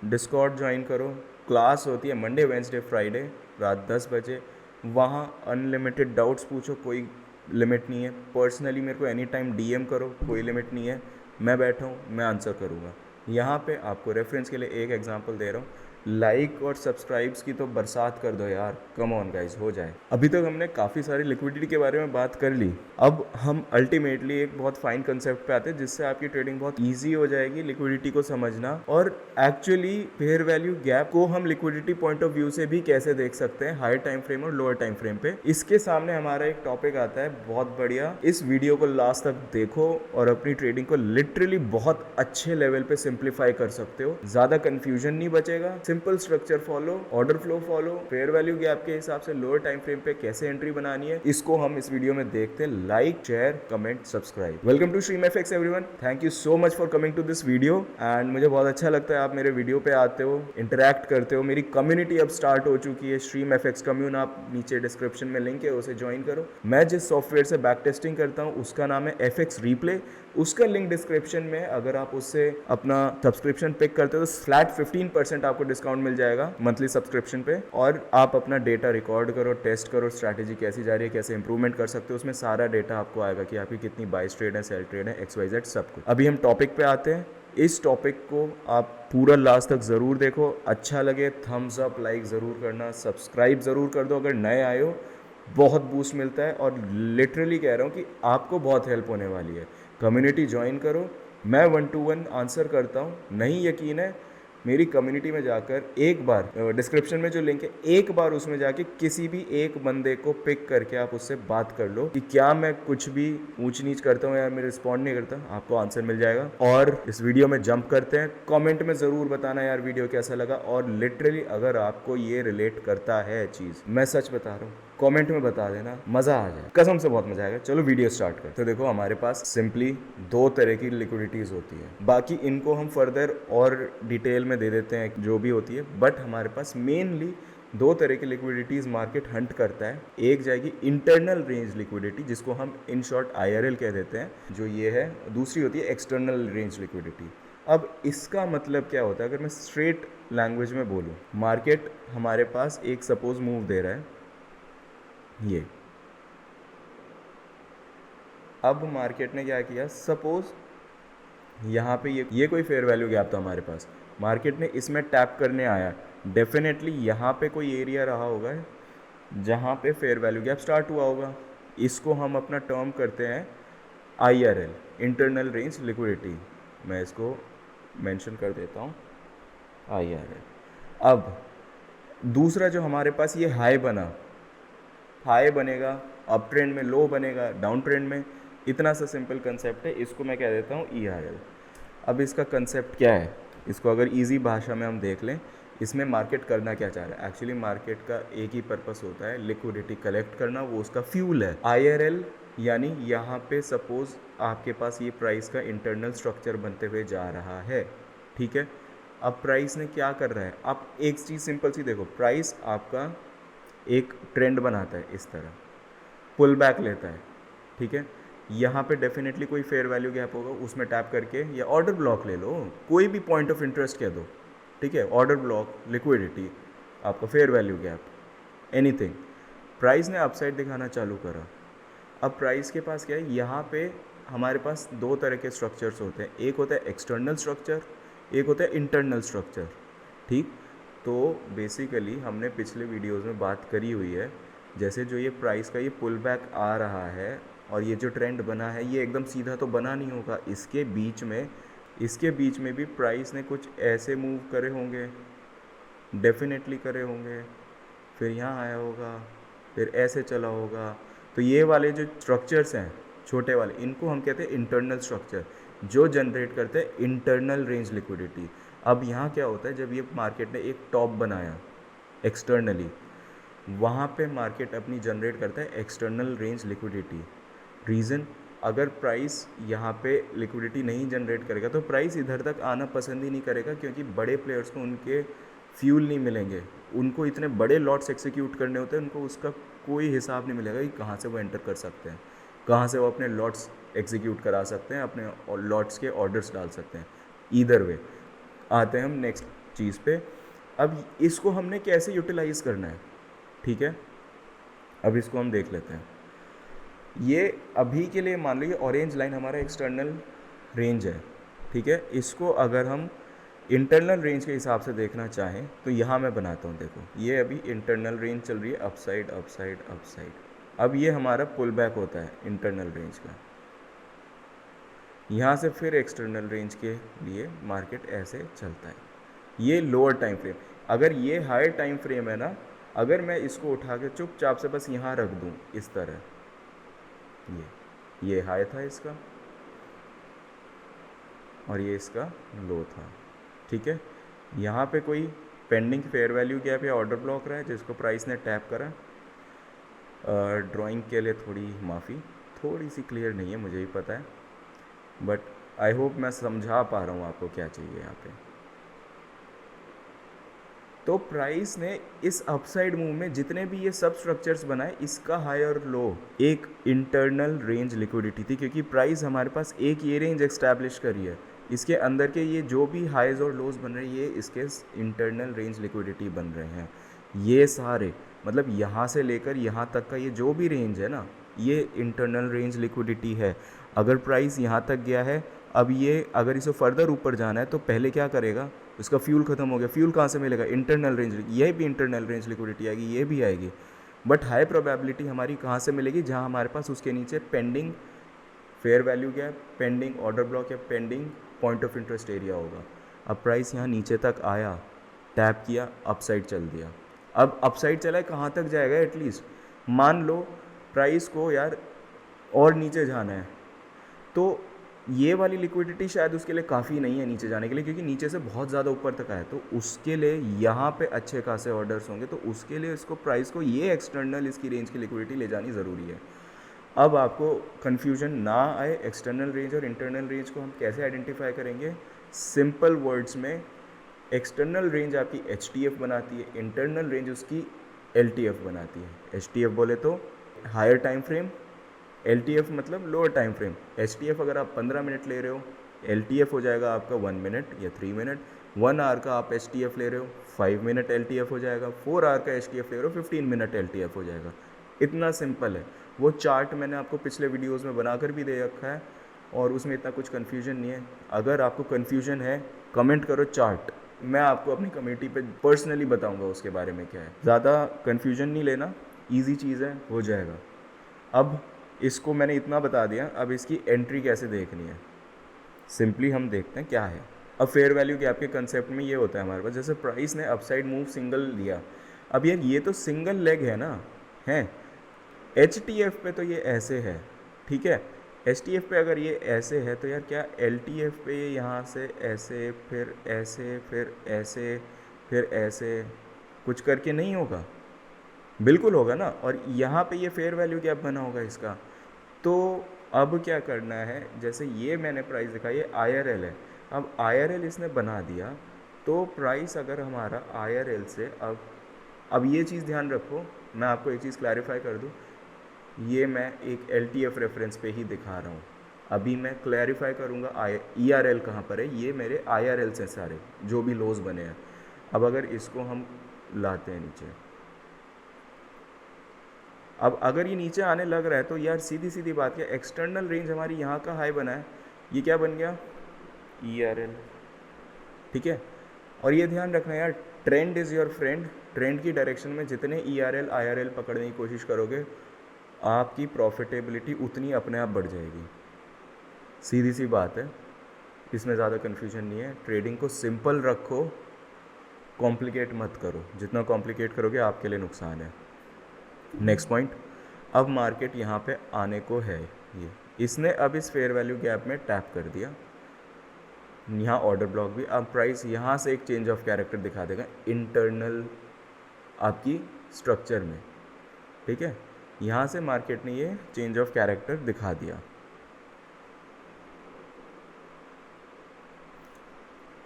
Discord join करो। Class होती है मंडे वेंसडे फ्राइडे रात 10 बजे। वहाँ अनलिमिटेड डाउट्स पूछो, कोई लिमिट नहीं है। पर्सनली मेरे को एनी टाइम डीएम करो, कोई लिमिट नहीं है। मैं बैठा हूँ, मैं आंसर करूँगा। यहाँ पे आपको रेफरेंस के लिए एक एग्जांपल दे रहा हूँ। लाइक और सब्सक्राइब्स की तो बरसात कर दो यार, कम ऑन गाइज, हो जाए। अभी तक हमने काफ़ी सारी लिक्विडिटी के बारे में बात कर ली। अब हम अल्टीमेटली एक बहुत फाइन कंसेप्ट पे आते हैं जिससे आपकी ट्रेडिंग बहुत ईजी हो जाएगी, लिक्विडिटी को समझना। और एक्चुअली फेयर वैल्यू गैप को हम लिक्विडिटी पॉइंट ऑफ व्यू से भी कैसे देख सकते हैं, हायर टाइम फ्रेम और लोअर टाइम फ्रेम पे। इसके सामने हमारा एक टॉपिक आता है बहुत बढ़िया। इस वीडियो को लास्ट तक देखो और अपनी ट्रेडिंग को लिटरली बहुत अच्छे लेवल पे सिंप्लीफाई कर सकते हो। ज्यादा कंफ्यूजन नहीं बचेगा। Simple structure follow, order flow follow, fair value gap के हिसाब से लोअर टाइम फ्रेम पे कैसे एंट्री बनानी है, इसको हम इस वीडियो में देखते हैं। Like, share, comment, subscribe. Welcome to stream FX everyone. Thank you so much for coming to this video. And मुझे बहुत अच्छा लगता है आप मेरे वीडियो पे आते हो, इंटरैक्ट करते हो। मेरी कम्युनिटी अब स्टार्ट हो चुकी है, स्ट्रीम एफएक्स कम्यून। आप नीचे डिस्क्रिप्शन में लिंक है, उसे ज्वाइन करो। मैं जिस सॉफ्टवेयर से बैक टेस्टिंग करता हूँ उसका नाम है एफएक्स रिप्ले। उसका लिंक डिस्क्रिप्शन में, अगर आप उससे अपना सब्सक्रिप्शन पिक करते हो तो फ्लैट 15% आपको डिस्काउंट मिल जाएगा मंथली सब्सक्रिप्शन पे। और आप अपना डेटा रिकॉर्ड करो, टेस्ट करो, स्ट्रैटेजी कैसी जा रही है, कैसे इंप्रूवमेंट कर सकते हो। उसमें सारा डेटा आपको आएगा कि आपकी कितनी बाइस ट्रेड है, सेल ट्रेड है, XYZ सब कुछ। अभी हम टॉपिक पे आते हैं। इस टॉपिक को आप पूरा लास्ट तक ज़रूर देखो। अच्छा लगे थम्स अप, लाइक ज़रूर करना, सब्सक्राइब ज़रूर कर दो अगर नए आए हो। बहुत बूस्ट मिलता है और लिटरली कह रहा हूँ कि आपको बहुत हेल्प होने वाली है। कम्युनिटी ज्वाइन करो। मैं 1-to-1 आंसर करता हूँ। नहीं यकीन है, मेरी कम्युनिटी में जाकर एक बार, डिस्क्रिप्शन में जो लिंक है, एक बार उसमें जाके किसी भी एक बंदे को पिक करके आप उससे बात कर लो कि क्या मैं कुछ भी ऊंच नीच करता हूँ या मैं रिस्पॉन्ड नहीं करता, आपको आंसर मिल जाएगा। और इस वीडियो में जंप करते हैं। कमेंट में ज़रूर बताना यार वीडियो कैसा लगा। और लिटरली अगर आपको ये रिलेट करता है चीज़, मैं सच बता रहा हूँ, कमेंट में बता देना, मज़ा आ जाए, कसम से बहुत मज़ा आएगा। चलो वीडियो स्टार्ट करते हैं। तो देखो हमारे पास सिंपली दो तरह की लिक्विडिटीज़ होती है। बाकी इनको हम फर्दर और डिटेल में दे देते हैं जो भी होती है। बट हमारे पास मेनली दो तरह की लिक्विडिटीज़ मार्केट हंट करता है। एक जाएगी इंटरनल रेंज लिक्विडिटी, जिसको हम इन शॉर्ट IRL कह देते हैं, जो ये है। दूसरी होती है एक्सटर्नल रेंज लिक्विडिटी। अब इसका मतलब क्या होता है, अगर मैं स्ट्रेट लैंग्वेज में बोलूँ, मार्केट हमारे पास एक सपोज मूव दे रहा है ये। अब मार्केट ने क्या किया, सपोज यहाँ पे ये कोई फेयर वैल्यू गैप था हमारे पास, मार्केट ने इसमें टैप करने आया। डेफिनेटली यहाँ पे कोई एरिया रहा होगा जहाँ पे फेयर वैल्यू गैप स्टार्ट हुआ होगा। इसको हम अपना टर्म करते हैं IRL, इंटरनल रेंज लिक्विडिटी। मैं इसको मेंशन कर देता हूँ, IRL। अब दूसरा जो हमारे पास ये हाई बना, हाई बनेगा अप ट्रेंड में, लो बनेगा डाउन ट्रेंड में। इतना सा सिंपल कंसेप्ट है। इसको मैं कह देता हूँ ERL। अब इसका कंसेप्ट क्या है, इसको अगर इजी भाषा में हम देख लें, इसमें मार्केट करना क्या चाह रहा है। एक्चुअली मार्केट का एक ही पर्पस होता है, लिक्विडिटी कलेक्ट करना, वो उसका फ्यूल है। IRL यानी यहाँ पे सपोज आपके पास ये प्राइस का इंटरनल स्ट्रक्चर बनते हुए जा रहा है, ठीक है। अब प्राइस ने क्या कर रहा है, आप एक चीज़ सिंपल सी देखो, प्राइस आपका एक ट्रेंड बनाता है, इस तरह पुल बैक लेता है, ठीक है। यहाँ पे डेफिनेटली कोई फेयर वैल्यू गैप होगा, उसमें टैप करके, या ऑर्डर ब्लॉक ले लो, कोई भी पॉइंट ऑफ इंटरेस्ट कह दो, ठीक है। ऑर्डर ब्लॉक, लिक्विडिटी, आपका fair value gap, anything. Price ने अपसाइड दिखाना चालू करा। अब प्राइस के पास क्या है, यहाँ पे हमारे पास दो तरह के स्ट्रक्चर्स होते हैं। एक होता है एक्सटर्नल स्ट्रक्चर, एक होता है इंटरनल स्ट्रक्चर, ठीक। तो बेसिकली हमने पिछले वीडियोस में बात करी हुई है, जैसे जो ये प्राइस का ये पुल बैक आ रहा है और ये जो ट्रेंड बना है, ये एकदम सीधा तो बना नहीं होगा। इसके बीच में भी प्राइस ने कुछ ऐसे मूव करे होंगे, डेफिनेटली करे होंगे, फिर यहाँ आया होगा, फिर ऐसे चला होगा। तो ये वाले जो स्ट्रक्चर्स हैं छोटे वाले, इनको हम कहते हैं इंटरनल स्ट्रक्चर, जो जनरेट करते हैं इंटरनल रेंज लिक्विडिटी। अब यहाँ क्या होता है, जब ये मार्केट ने एक टॉप बनाया एक्सटर्नली, वहाँ पे मार्केट अपनी जनरेट करता है एक्सटर्नल रेंज लिक्विडिटी। रीज़न, अगर प्राइस यहाँ पे लिक्विडिटी नहीं जनरेट करेगा तो प्राइस इधर तक आना पसंद ही नहीं करेगा, क्योंकि बड़े प्लेयर्स को उनके फ्यूल नहीं मिलेंगे। उनको इतने बड़े लॉट्स एक्सिक्यूट करने होते हैं, उनको उसका कोई हिसाब नहीं मिलेगा कि कहाँ से वो एंटर कर सकते हैं, कहाँ से वो अपने लॉट्स एग्जीक्यूट करा सकते हैं, अपने लॉट्स के ऑर्डर्स डाल सकते हैं। ईदर वे आते हैं हम नेक्स्ट चीज़ पे। अब इसको हमने कैसे यूटिलाइज़ करना है, ठीक है, अब इसको हम देख लेते हैं। ये अभी के लिए मान लो ये ऑरेंज लाइन हमारा एक्सटर्नल रेंज है, ठीक है। इसको अगर हम इंटरनल रेंज के हिसाब से देखना चाहें तो यहाँ मैं बनाता हूँ, देखो ये अभी इंटरनल रेंज चल रही है, अपसाइड अपसाइड अपसाइड। अब ये हमारा पुल बैक होता है इंटरनल रेंज का, यहाँ से फिर एक्सटर्नल रेंज के लिए मार्केट ऐसे चलता है। ये लोअर टाइम फ्रेम। अगर ये हायर टाइम फ्रेम है ना, अगर मैं इसको उठा के चुपचाप से बस यहाँ रख दूँ इस तरह, ये हाई था इसका और ये इसका लो था, ठीक है। यहाँ पे कोई पेंडिंग फेयर वैल्यू गैप या ऑर्डर ब्लॉक रहा है जिसको प्राइस ने टैप करा। ड्राइंग के लिए थोड़ी माफ़ी, थोड़ी सी क्लियर नहीं है, मुझे ही पता है, बट आई होप मैं समझा पा रहा हूँ आपको क्या चाहिए यहाँ पे। तो प्राइस ने इस अपसाइड मूव में जितने भी ये सब स्ट्रक्चर्स बनाए, इसका हाई और लो एक इंटरनल रेंज लिक्विडिटी थी, क्योंकि प्राइस हमारे पास एक ये रेंज एस्टैब्लिश करी है, इसके अंदर के ये जो भी हाइज और लोज बन रहे हैं ये इसके इंटरनल रेंज लिक्विडिटी बन रहे हैं। ये सारे मतलब यहाँ से लेकर यहाँ तक का ये जो भी रेंज है ना, ये इंटरनल रेंज लिक्विडिटी है। अगर प्राइस यहाँ तक गया है, अब ये अगर इसे फर्दर ऊपर जाना है तो पहले क्या करेगा, उसका फ्यूल ख़त्म हो गया, फ्यूल कहाँ से मिलेगा, इंटरनल रेंज, ये भी इंटरनल रेंज लिक्विडिटी आएगी, ये भी आएगी। बट हाई प्रोबेबिलिटी हमारी कहाँ से मिलेगी, जहाँ हमारे पास उसके नीचे pending fair value gap, pending order block या pending point of interest area होगा। अब प्राइस यहाँ नीचे तक आया, टैप किया, अपसाइड चल दिया। अब अपसाइड चला है, कहाँ तक जाएगा, एटलीस्ट मान लो प्राइस को यार और नीचे जाना है, तो ये वाली लिक्विडिटी शायद उसके लिए काफ़ी नहीं है नीचे जाने के लिए, क्योंकि नीचे से बहुत ज़्यादा ऊपर तक आया, तो उसके लिए यहाँ पे अच्छे खासे ऑर्डर्स होंगे, तो उसके लिए इसको प्राइस को ये एक्सटर्नल इसकी रेंज की लिक्विडिटी ले जानी ज़रूरी है। अब आपको कन्फ्यूजन ना आए, एक्सटर्नल रेंज और इंटरनल रेंज को हम कैसे आइडेंटिफाई करेंगे, सिंपल वर्ड्स में एक्सटर्नल रेंज आपकी HTF बनाती है, इंटरनल रेंज उसकी LTF बनाती है। HTF बोले तो हायर टाइम फ्रेम, LTF मतलब लोअर टाइम फ्रेम। HTF अगर आप 15 मिनट ले रहे हो, LTF हो जाएगा आपका 1 मिनट या 3 मिनट। 1 आवर का आप HTF ले रहे हो, 5 मिनट LTF हो जाएगा। 4 आवर का HTF ले रहे हो, 15 मिनट LTF हो जाएगा। इतना सिंपल है। वो चार्ट मैंने आपको पिछले वीडियोज़ में बनाकर भी दे रखा है और उसमें इतना कुछ कन्फ्यूजन नहीं है। अगर आपको कन्फ्यूजन है कमेंट करो चार्ट, मैं आपको अपनी कम्युनिटी पे पर्सनली बताऊंगा उसके बारे में क्या है। ज़्यादा कन्फ्यूजन नहीं लेना, ईजी चीज़ है, हो जाएगा। अब इसको मैंने इतना बता दिया, अब इसकी एंट्री कैसे देखनी है सिंपली हम देखते हैं क्या है। अब फेयर वैल्यू गैप के कंसेप्ट में ये होता है हमारे पास, जैसे प्राइस ने अपसाइड मूव सिंगल लिया, अब यार ये तो सिंगल लेग है ना, है HTF पे तो ये ऐसे है, ठीक है। HTF पे अगर ये ऐसे है तो यार क्या LTF पे ये यहाँ से ऐसे फिर ऐसे फिर ऐसे फिर ऐसे कुछ करके नहीं होगा, बिल्कुल होगा ना। और यहाँ पे ये फेयर वैल्यू गैप बना होगा इसका। तो अब क्या करना है, जैसे ये मैंने प्राइस दिखाई, ये IRL है, अब IRL इसने बना दिया, तो प्राइस अगर हमारा IRL से अब ये चीज़ ध्यान रखो, मैं आपको एक चीज़ क्लैरिफाई कर दूँ, ये मैं एक LTF रेफरेंस पे ही दिखा रहा हूँ, अभी मैं क्लैरिफाई करूँगा ERL कहाँ पर है। ये मेरे IRL से सारे जो भी लोज बने हैं। अब अगर इसको हम लाते हैं नीचे, अब अगर ये नीचे आने लग रहा है तो यार सीधी सीधी बात है, एक्सटर्नल रेंज हमारी यहाँ का हाई बना है, ये क्या बन गया ERL, ठीक है। और ये ध्यान रखना यार, trend is your friend. Trend की डायरेक्शन में जितने ERL IRL पकड़ने की कोशिश करोगे, आपकी प्रॉफिटेबिलिटी उतनी अपने आप बढ़ जाएगी। सीधी सी बात है, इसमें ज़्यादा कन्फ्यूजन नहीं है। ट्रेडिंग को सिंपल रखो, कॉम्प्लिकेट मत करो, जितना कॉम्प्लिकेट करोगे आपके लिए नुकसान है। नेक्स्ट पॉइंट, अब मार्केट यहाँ पे आने को है, ये इसने अब इस फेयर वैल्यू गैप में टैप कर दिया, यहाँ ऑर्डर ब्लॉक भी। अब प्राइस यहाँ से एक चेंज ऑफ कैरेक्टर दिखा देगा इंटरनल आपकी स्ट्रक्चर में, ठीक है। यहाँ से मार्केट ने ये चेंज ऑफ कैरेक्टर दिखा दिया,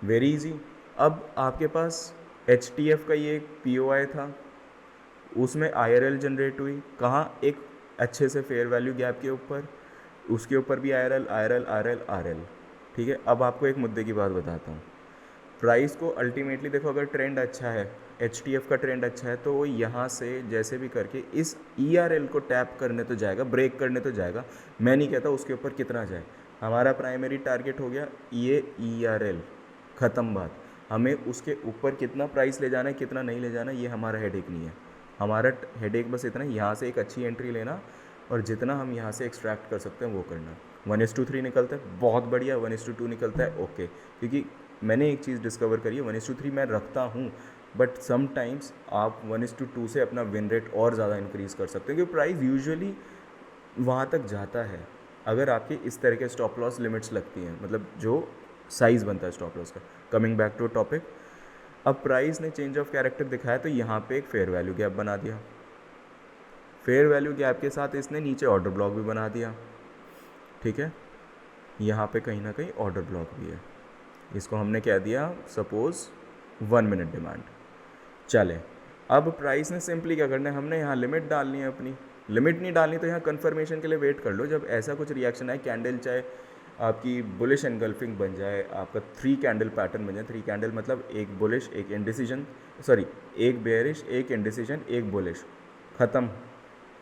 वेरी इजी। अब आपके पास HTF का ये POI था, उसमें IRL जनरेट हुई, कहाँ, एक अच्छे से फेयर वैल्यू गैप के ऊपर, उसके ऊपर भी IRL, ठीक है। अब आपको एक मुद्दे की बात बताता हूँ, प्राइस को अल्टीमेटली देखो, अगर ट्रेंड अच्छा है, HTF का ट्रेंड अच्छा है, तो वो यहाँ से जैसे भी करके इस ERL को टैप करने तो जाएगा, ब्रेक करने तो जाएगा। मैं नहीं कहता उसके ऊपर कितना जाए, हमारा प्राइमरी टारगेट हो गया ये ERL, ख़त्म बात। हमें उसके ऊपर कितना प्राइस ले जाना है, कितना नहीं ले जाना, ये हमारा हेडेक नहीं है। हमारा हेडेक बस इतना है, यहाँ से एक अच्छी एंट्री लेना और जितना हम यहाँ से एक्सट्रैक्ट कर सकते हैं वो करना। 1:3 निकलता है बहुत बढ़िया, 1:2 निकलता है ओके, क्योंकि मैंने एक चीज़ डिस्कवर करी है, 1:3 मैं रखता हूँ, बट समटाइम्स आप 1:2 से अपना विन रेट और ज़्यादा इंक्रीज़ कर सकते हैं, क्योंकि प्राइस यूजुअली वहाँ तक जाता है अगर आपकी इस तरह के स्टॉप लॉस लिमिट्स लगती हैं, मतलब जो साइज़ बनता है स्टॉप लॉस का। कमिंग बैक टू टॉपिक, अब प्राइस ने चेंज ऑफ कैरेक्टर दिखाया तो यहाँ पे एक फेयर वैल्यू गैप बना दिया। फेयर वैल्यू गैप के साथ इसने नीचे ऑर्डर ब्लॉक भी बना दिया, ठीक है। यहाँ पे कहीं ना कहीं ऑर्डर ब्लॉक भी है, इसको हमने क्या दिया, सपोज़ 1 मिनट डिमांड। चले, अब प्राइस ने सिंपली क्या करना है, हमने यहाँ लिमिट डालनी है अपनी। लिमिट नहीं डालनी तो यहाँ कन्फर्मेशन के लिए वेट कर लो, जब ऐसा कुछ रिएक्शन आए, कैंडल चाहे आपकी बुलिश एनगल्फिंग बन जाए, आपका 3 कैंडल पैटर्न बन जाए। 3 कैंडल मतलब एक बुलिश, एक इंडिसीजन, सॉरी एक बेयरिश, एक इंडिसीजन, एक बुलिश, ख़त्म।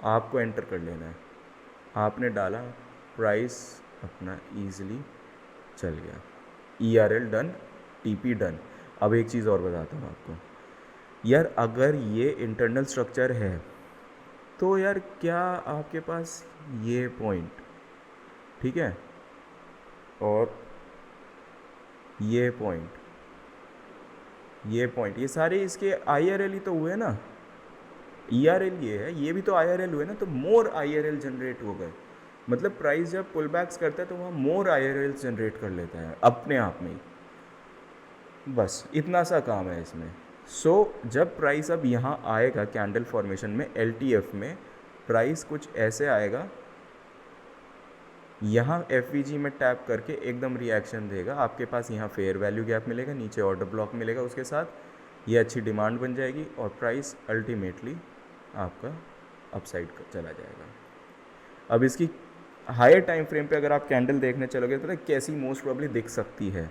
आपको एंटर कर लेना है, आपने डाला, प्राइस अपना ईजिली चल गया, ERL डन, TP डन। अब एक चीज़ और बताता हूँ आपको यार, अगर ये इंटरनल स्ट्रक्चर है तो यार क्या आपके पास ये पॉइंट, ठीक है, और ये पॉइंट, ये सारे इसके IRL ही तो हुए ना, ERL ये है, ये भी तो IRL हुए ना, तो मोर IRL जनरेट हो गए। मतलब प्राइस जब पुल बैक्स करता है तो वहाँ मोर IRL जनरेट कर लेता है अपने आप में ही, बस इतना सा काम है इसमें। जब प्राइस अब यहाँ आएगा कैंडल फॉर्मेशन में, LTF में प्राइस कुछ ऐसे आएगा, यहाँ FVG में टैप करके एकदम रिएक्शन देगा, आपके पास यहाँ फेयर वैल्यू गैप मिलेगा, नीचे ऑर्डर ब्लॉक मिलेगा, उसके साथ ये अच्छी डिमांड बन जाएगी और प्राइस अल्टीमेटली आपका अपसाइड चला जाएगा। अब इसकी हायर टाइम फ्रेम पे अगर आप कैंडल देखने चलोगे तो कैसी मोस्ट प्रॉब्ली दिख सकती है।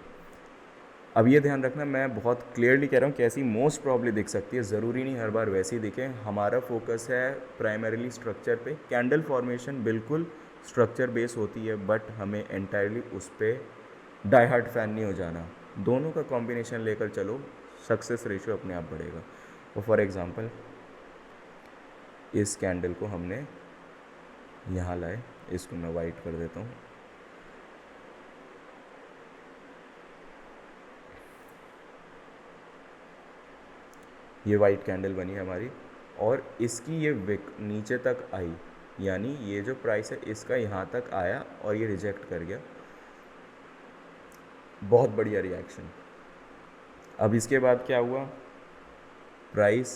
अब ये ध्यान रखना, मैं बहुत क्लियरली कह रहा हूँ कैसी मोस्ट प्रॉब्ली दिख सकती है, ज़रूरी नहीं हर बार वैसी दिखे। हमारा फोकस है प्राइमरीली स्ट्रक्चर पे, कैंडल फॉर्मेशन बिल्कुल स्ट्रक्चर बेस होती है, बट हमें एंटायरली उस पर डाई हार्ड फैन नहीं हो जाना। दोनों का कॉम्बिनेशन लेकर चलो, सक्सेस रेशियो अपने आप बढ़ेगा। और फॉर एग्ज़ाम्पल इस कैंडल को हमने यहाँ लाए, इसको मैं वाइट कर देता हूँ, ये वाइट कैंडल बनी हमारी, और इसकी ये विक नीचे तक आई, यानी ये जो प्राइस है इसका यहाँ तक आया और ये रिजेक्ट कर गया, बहुत बढ़िया रिएक्शन। अब इसके बाद क्या हुआ, प्राइस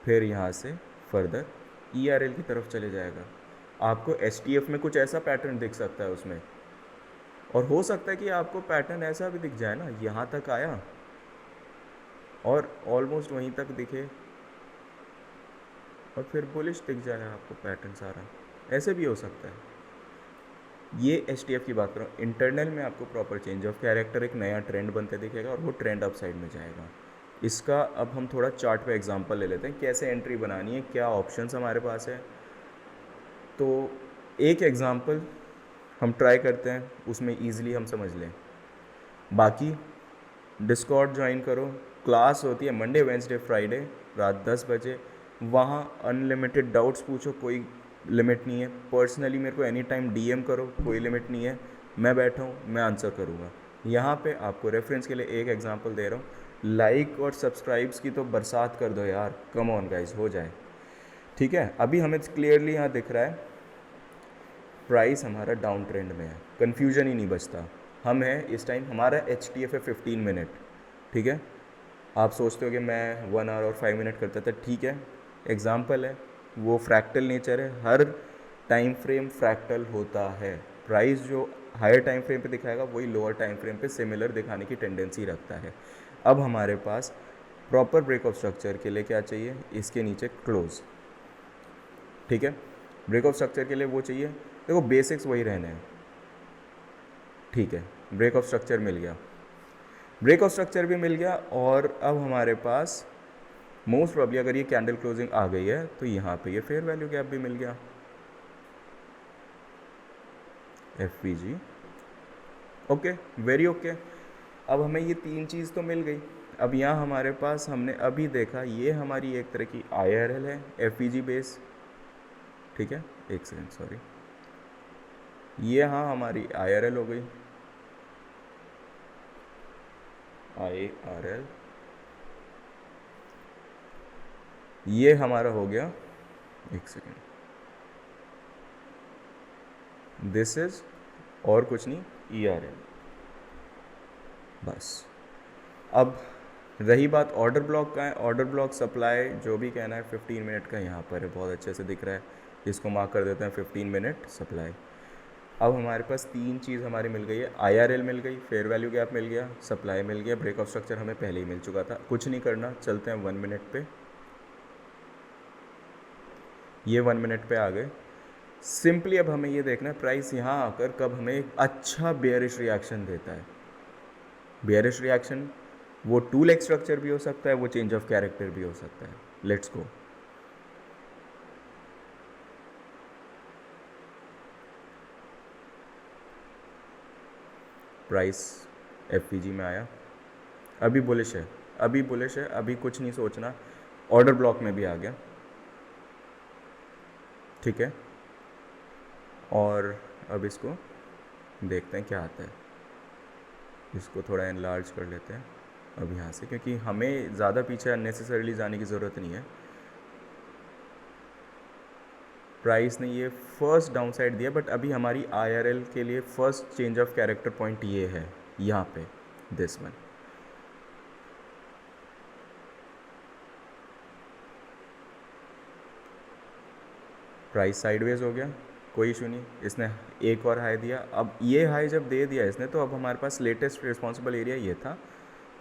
फिर यहाँ से फर्दर ERL की तरफ चले जाएगा। आपको HTF में कुछ ऐसा पैटर्न दिख सकता है उसमें, और हो सकता है कि आपको पैटर्न ऐसा भी दिख जाए ना, यहाँ तक आया और ऑलमोस्ट वहीं तक दिखे और फिर बुलिश दिख जाए आपको पैटर्न सारा, ऐसे भी हो सकता है। ये HTF की बात करूँ, इंटरनल में आपको प्रॉपर चेंज ऑफ कैरेक्टर, एक नया ट्रेंड बनते दिखेगा और वो ट्रेंड अप साइड में जाएगा। इसका अब हम थोड़ा चार्ट पे एग्जांपल ले लेते हैं, कैसे एंट्री बनानी है, क्या ऑप्शंस हमारे पास है। तो एक एग्जांपल हम ट्राई करते हैं, उसमें ईजिली हम समझ लें। बाकी डिस्कॉर्ड ज्वाइन करो, क्लास होती है मंडे वेंसडे फ्राइडे रात 10 बजे, वहाँ अनलिमिटेड डाउट्स पूछो, कोई लिमिट नहीं है। पर्सनली मेरे को एनी टाइम DM करो, कोई लिमिट नहीं है, मैं बैठा हूँ, मैं आंसर करूँगा। यहाँ पे आपको रेफरेंस के लिए एक एग्जांपल दे रहा हूँ, लाइक और सब्सक्राइब्स की तो बरसात कर दो यार, कम ऑन गाइज, हो जाए, ठीक है। अभी हमें क्लियरली यहाँ दिख रहा है प्राइस हमारा डाउन ट्रेंड में है, कन्फ्यूजन ही नहीं बचता। हम हैं इस टाइम, हमारा HTF है 15 मिनट, ठीक है। आप सोचते हो कि मैं 1 आवर और 5 मिनट करता था, ठीक है, एग्जाम्पल है, वो फ्रैक्टल नेचर है, हर टाइम फ्रेम फ्रैक्टल होता है। प्राइस जो हायर टाइम फ्रेम पे दिखाएगा वही लोअर टाइम फ्रेम पे सिमिलर दिखाने की टेंडेंसी रखता है। अब हमारे पास प्रॉपर ब्रेक ऑफ स्ट्रक्चर के लिए क्या चाहिए, इसके नीचे क्लोज, ठीक है। ब्रेक ऑफ स्ट्रक्चर के लिए वो चाहिए, देखो बेसिक्स वही रहने हैं, ठीक है। ब्रेक ऑफ स्ट्रक्चर मिल गया, ब्रेकआउट स्ट्रक्चर भी मिल गया, और अब हमारे पास मोस्ट प्रॉब्ली अगर ये कैंडल क्लोजिंग आ गई है तो यहाँ पे ये फेयर वैल्यू गैप भी मिल गया, FVG। Okay, very okay. अब हमें ये तीन चीज़ तो मिल गई। अब यहाँ हमारे पास हमने अभी देखा ये हमारी एक तरह की IRL है, FVG बेस, ठीक है, एक सेकेंड सॉरी, ये हाँ हमारी IRL हो गई, IRL, ये हमारा हो गया, एक सेकेंड, दिस इज और कुछ नहीं ERL, बस। अब रही बात ऑर्डर ब्लॉक का है, ऑर्डर ब्लॉक सप्लाई जो भी कहना है 15 मिनट का यहाँ पर है, बहुत अच्छे से दिख रहा है, इसको मार्क कर देते हैं 15 मिनट सप्लाई। अब हमारे पास तीन चीज़ हमारी मिल गई है, IRL मिल गई, फेयर वैल्यू गैप मिल गया, सप्लाई मिल गया, ब्रेकआउट स्ट्रक्चर हमें पहले ही मिल चुका था, कुछ नहीं करना, चलते हैं 1 मिनट पे। ये 1 मिनट पे आ गए। सिंपली अब हमें ये देखना है प्राइस यहाँ आकर कब हमें एक अच्छा बेयरिश रिएक्शन देता है। बेयरिश रिएक्शन वो 2 लेग स्ट्रक्चर भी हो सकता है, वो चेंज ऑफ कैरेक्टर भी हो सकता है। Let's go. प्राइस FVG में आया, अभी बुलिश है, अभी बुलिश है, अभी कुछ नहीं सोचना, ऑर्डर ब्लॉक में भी आ गया, ठीक है। और अब इसको देखते हैं क्या आता है, इसको थोड़ा एनलार्ज कर लेते हैं अब यहाँ से, क्योंकि हमें ज़्यादा पीछे अननेसेसरीली जाने की ज़रूरत नहीं है। प्राइस ने ये फर्स्ट डाउन साइड दिया, बट अभी हमारी IRL के लिए first change of character point ये है, यहाँ पे दिस वन। प्राइस साइडवेज हो गया, कोई इशू नहीं, इसने एक और हाई दिया। अब ये हाई जब दे दिया इसने, तो अब हमारे पास लेटेस्ट रिस्पॉन्सिबल एरिया ये था,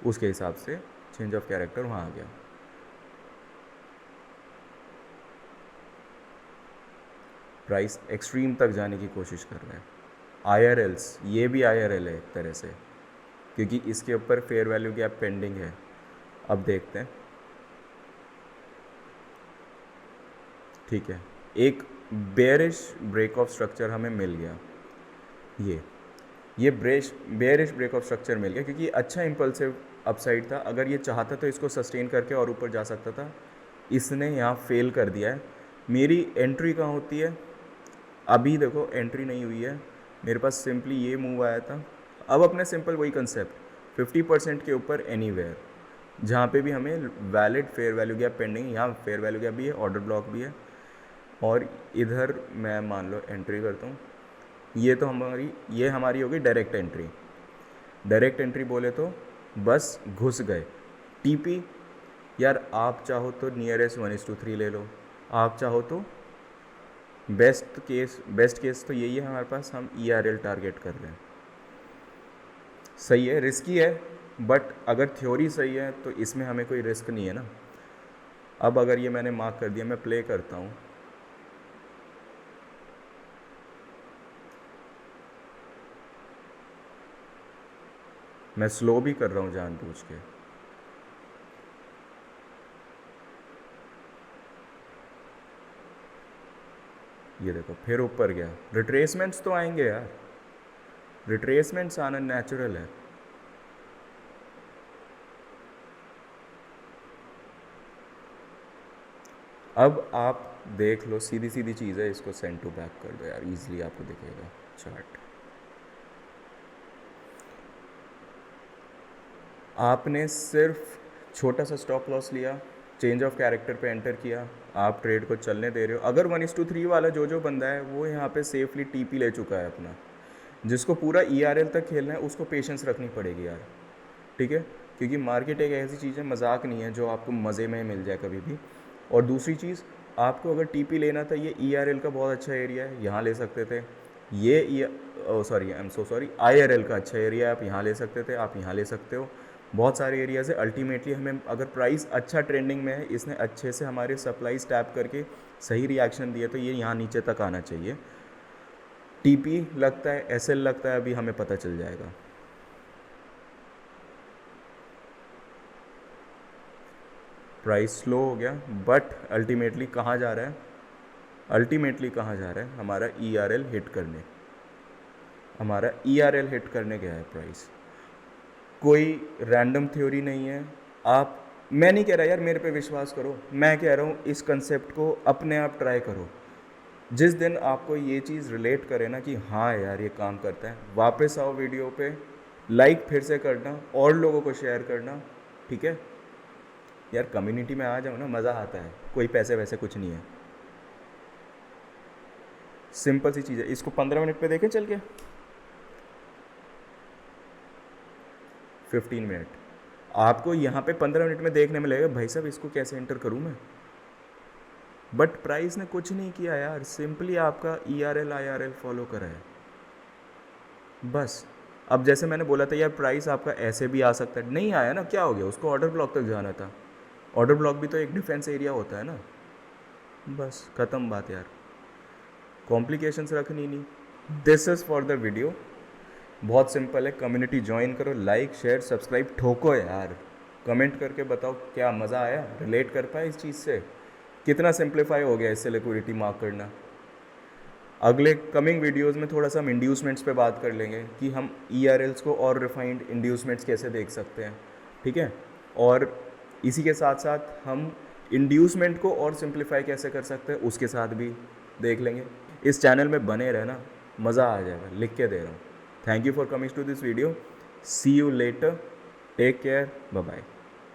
उसके हिसाब से चेंज ऑफ कैरेक्टर वहाँ आ गया। प्राइस एक्सट्रीम तक जाने की कोशिश कर रहा है। IRLs, ये भी IRL है एक तरह से, क्योंकि इसके ऊपर फेयर वैल्यू गैप पेंडिंग है। अब देखते हैं, ठीक है, एक बेयरिश ब्रेक ऑफ स्ट्रक्चर हमें मिल गया, ये बेयरिश ब्रेक ऑफ स्ट्रक्चर मिल गया, क्योंकि अच्छा इम्पल्सिव अपसाइड था। अगर ये चाहता तो इसको सस्टेन करके और ऊपर जा सकता था, इसने यहाँ फेल कर दिया है। मेरी एंट्री कहाँ होती है, अभी देखो एंट्री नहीं हुई है मेरे पास, सिंपली ये मूव आया था। अब अपने सिंपल वही कंसेप्ट, 50% के ऊपर एनीवेयर, जहाँ पे भी हमें valid fair value gap pending, यहाँ फेयर वैल्यू गैप भी है, ऑर्डर ब्लॉक भी है, और इधर मैं मान लो एंट्री करता हूँ। ये हमारी होगी डायरेक्ट एंट्री। डायरेक्ट एंट्री बोले तो बस घुस गए। TP यार आप चाहो तो नियरेस्ट 1:3 ले लो, आप चाहो तो बेस्ट केस तो यही है हमारे पास, हम ERL टारगेट कर रहे हैं। सही है, रिस्की है, बट अगर थ्योरी सही है तो इसमें हमें कोई रिस्क नहीं है ना। अब अगर ये मैंने मार्क कर दिया, मैं प्ले करता हूँ, मैं स्लो भी कर रहा हूँ जानबूझ के, ये देखो फिर ऊपर गया। रिट्रेसमेंट्स तो आएंगे यार, रिट्रेसमेंट्स आना नेचुरल है। अब आप देख लो, सीधी सीधी चीज़ है, इसको सेंड टू बैक कर दो यार, इजीली आपको दिखेगा चार्ट। आपने सिर्फ छोटा सा स्टॉप लॉस लिया, चेंज ऑफ कैरेक्टर पे एंटर किया, आप ट्रेड को चलने दे रहे हो। अगर 1:3 वाला जो बंदा है वो यहाँ पे सेफली TP ले चुका है अपना, जिसको पूरा ERL तक खेलना है उसको पेशेंस रखनी पड़ेगी यार, ठीक है, क्योंकि मार्केट एक ऐसी चीज़ है, मजाक नहीं है, जो आपको मज़े में मिल जाए कभी भी। और दूसरी चीज़, आपको अगर TP लेना था, ये ERL का बहुत अच्छा एरिया है, यहाँ ले सकते थे। ये sorry, I am so sorry, IRL का अच्छा एरिया है, आप यहाँ ले सकते थे, आप यहाँ ले सकते हो। बहुत सारे एरियाज़ है। अल्टीमेटली हमें अगर प्राइस अच्छा ट्रेंडिंग में है, इसने अच्छे से हमारे सप्लाईज टैप करके सही रिएक्शन दिया, तो ये यहाँ नीचे तक आना चाहिए। TP लगता है, SL लगता है, अभी हमें पता चल जाएगा। प्राइस स्लो हो गया, बट अल्टीमेटली कहाँ जा रहा है, हमारा ERL हिट करने, गया है प्राइस। कोई रैंडम थ्योरी नहीं है। मैं नहीं कह रहा यार मेरे पे विश्वास करो, मैं कह रहा हूँ इस कंसेप्ट को अपने आप ट्राई करो। जिस दिन आपको ये चीज़ रिलेट करे ना कि हाँ यार ये काम करता है, वापस आओ वीडियो पे, लाइक फिर से करना और लोगों को शेयर करना, ठीक है यार। कम्युनिटी में आ जाओ ना, मज़ा आता है, कोई पैसे वैसे कुछ नहीं है, सिंपल सी चीज़ है। इसको 15 मिनट पे देखें चल के, 15 मिनट आपको यहाँ पे 15 मिनट में देखने में लगेगा भाई साहब इसको कैसे एंटर करूँ मैं, बट प्राइस ने कुछ नहीं किया यार, सिंपली आपका ERL IRL फॉलो करा है बस। अब जैसे मैंने बोला था यार प्राइस आपका ऐसे भी आ सकता है, नहीं आया ना, क्या हो गया, उसको ऑर्डर ब्लॉक तक जाना था, ऑर्डर ब्लॉक भी तो एक डिफेंस एरिया होता है ना, बस ख़त्म बात यार, कॉम्प्लिकेशंस रखनी नहीं। This is for the video, बहुत सिंपल है। कम्युनिटी ज्वाइन करो, लाइक शेयर सब्सक्राइब ठोको यार, कमेंट करके बताओ क्या मज़ा आया, रिलेट कर पाए इस चीज़ से, कितना सिंप्लीफाई हो गया इससे लिक्विडिटी मार्क करना। अगले कमिंग वीडियोस में थोड़ा सा हम इंड्यूसमेंट्स पे बात कर लेंगे कि हम ERLs को और रिफाइंड इंड्यूसमेंट्स कैसे देख सकते हैं, ठीक है। और इसी के साथ साथ हम इंड्यूसमेंट को और सिंप्लीफाई कैसे कर सकते हैं उसके साथ भी देख लेंगे। इस चैनल में बने रहना, मज़ा आ जाएगा, लिख के दे रहा हूँ। Thank you for coming to this video, see you later, take care, bye bye.